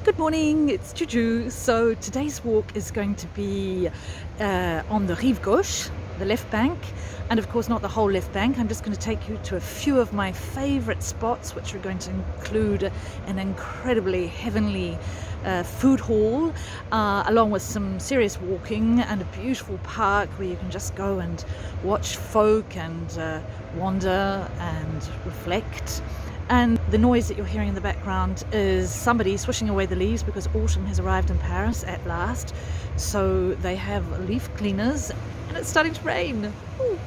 Good morning, it's Juju. So today's walk is going to be on the Rive Gauche, the left bank, and of course not the whole left bank. I'm just going to take you to a few of my favorite spots, which are going to include an incredibly heavenly food hall, along with some serious walking and a beautiful park where you can just go and watch folk and wander and reflect. And the noise that you're hearing in the background is somebody swishing away the leaves because autumn has arrived in Paris at last. So they have leaf cleaners and it's starting to rain. Ooh.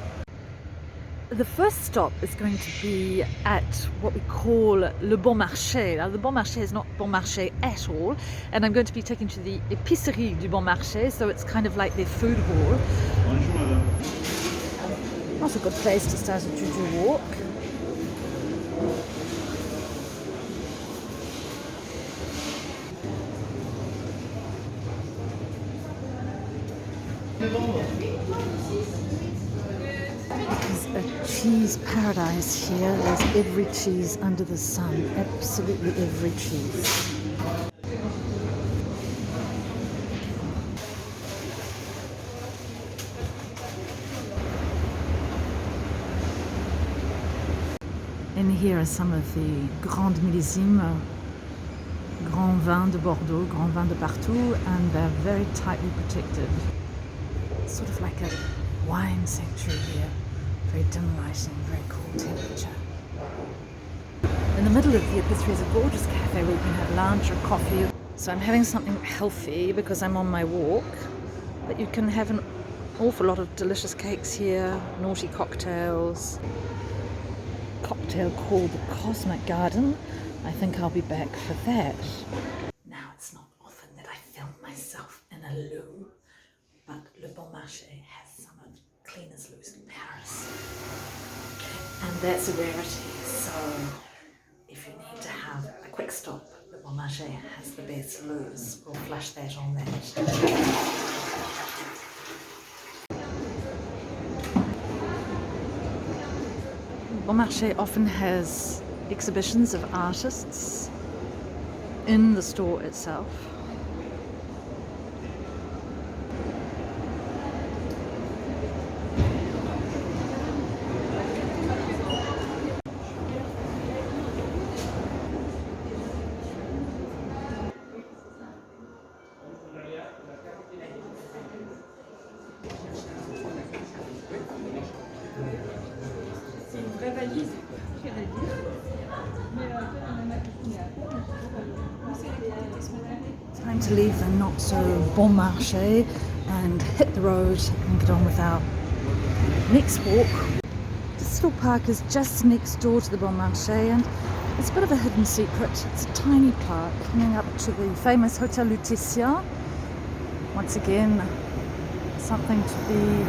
The first stop is going to be at what we call Le Bon Marché. Now, the Bon Marché is not Bon Marché at all, and I'm going to be taken to the Épicerie du Bon Marché, so it's kind of like their food hall. Not a good place to start a Juju walk. It's a cheese paradise here. There's every cheese under the sun. Absolutely every cheese. And here are some of the Grandes Millésimes, Grand Vin de Bordeaux, Grand Vin de partout, and they're very tightly protected. It's sort of like a wine sanctuary here. Very dim lighting, very cool temperature. In the middle of the Épicerie is a gorgeous cafe where you can have lunch or coffee. So I'm having something healthy because I'm on my walk, but you can have an awful lot of delicious cakes here, naughty cocktails. Cocktail called the Cosmic Garden. I think I'll be back for that. Now, it's not often that I film myself in a loo, but Le Bon Marché has some of the cleanest loos in Paris. And that's a rarity, so if you need to have a quick stop, Le Bon Marché has the best loos. We'll flash that on that. Bon Marché often has exhibitions of artists in the store itself. Time to leave the not so Bon Marché and hit the road and get on with our next walk. This little park is just next door to the Bon Marché, and it's a bit of a hidden secret. It's a tiny park coming up to the famous Hotel Lutetia. Once again, something to be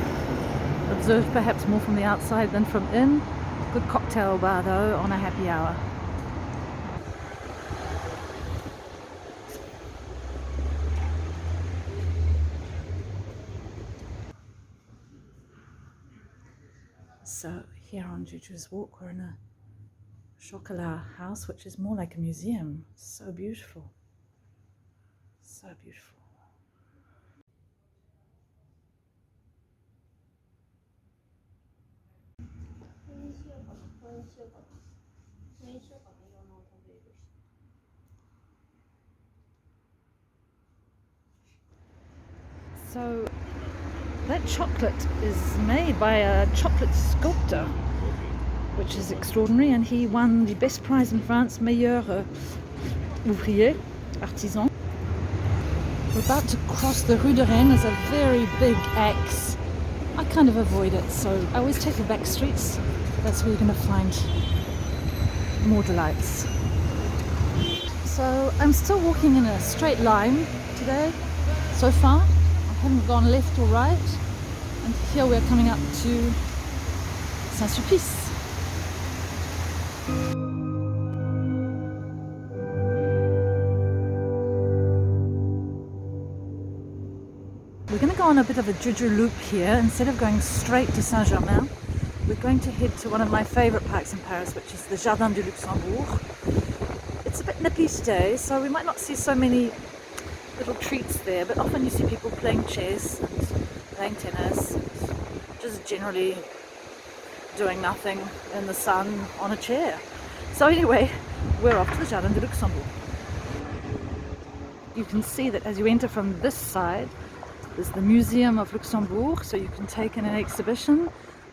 observed perhaps more from the outside than from in. Good cocktail bar though on a happy hour. So here on Juju's walk, we're in a chocolat house, which is more like a museum. So beautiful. So beautiful. So that chocolate is made by a chocolate sculptor, which is extraordinary, and he won the best prize in France, meilleur ouvrier, artisan. We're about to cross the Rue de Rennes. There's a very big axe. I kind of avoid it, so I always take the back streets. That's where you're going to find more delights. So I'm still walking in a straight line today, so far. I haven't gone left or right, and here we're coming up to Saint-Sulpice. We're going to go on a bit of a Juju loop here. Instead of going straight to Saint Germain, we're going to head to one of my favorite parks in Paris, which is the Jardin du Luxembourg. It's a bit nippy today, so we might not see so many little treats there, but often you see people playing chess and playing tennis, just generally doing nothing in the sun on a chair. So anyway, we're off to the Jardin de Luxembourg. You can see that as you enter from this side, there's the Museum of Luxembourg, so you can take in an exhibition.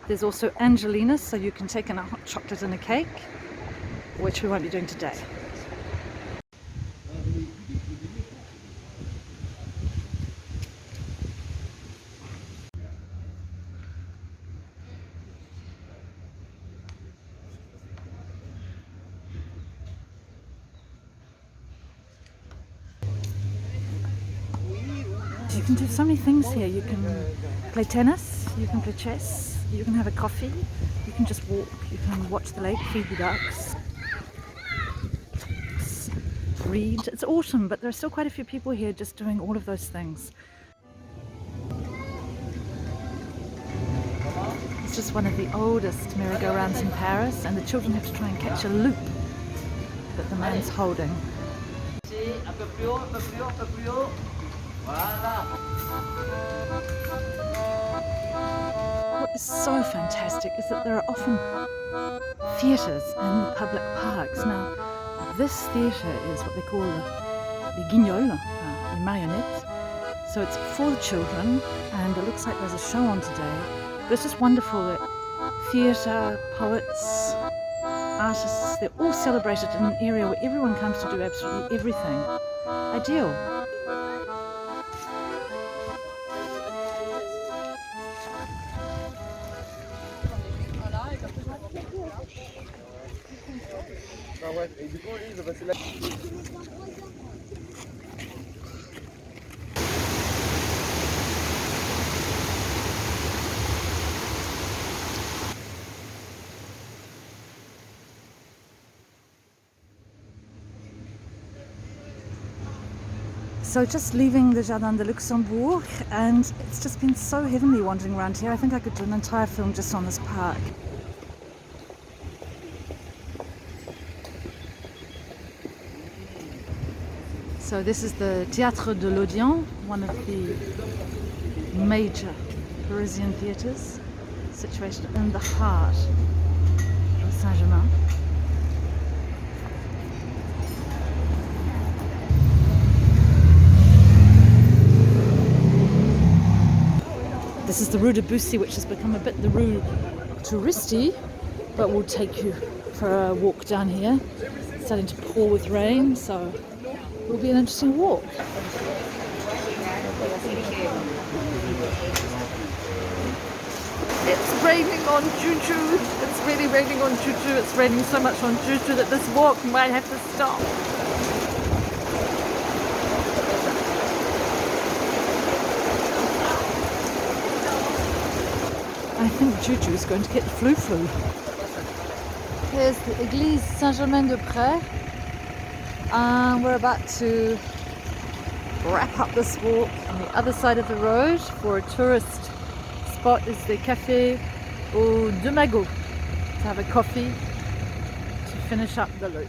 There's also Angelina's, so you can take in a hot chocolate and a cake, which we won't be doing today. You can do so many things here. You can play tennis, you can play chess, you can have a coffee, you can just walk, you can watch the lake, feed the ducks, read. It's autumn, but there are still quite a few people here just doing all of those things. It's just one of the oldest merry-go-rounds in Paris, and the children have to try and catch a loop that the man's holding. What is so fantastic is that there are often theatres in the public parks. Now, this theatre is what they call the guignol, the marionette. So it's for the children, and it looks like there's a show on today. But it's just wonderful that theatre, poets, artists, they're all celebrated in an area where everyone comes to do absolutely everything. Ideal. So just leaving the Jardin de Luxembourg, and it's just been so heavenly wandering around here. I think I could do an entire film just on this park. So this is the Théâtre de l'Odéon, one of the major Parisian theatres, situated in the heart of Saint Germain. This is the Rue de Bussy, which has become a bit the Rue Touristy, but we'll take you for a walk down here. It's starting to pour with rain, so it will be an interesting walk. It's raining on Juju. It's really raining on Juju. It's raining so much on Juju that this walk might have to stop. I think Juju is going to get flu. Here's the Église Saint Germain de Prés. We're about to wrap up this walk. On the other side of the road for a tourist spot is the Café aux Deux Magots, to have a coffee to finish up the loop.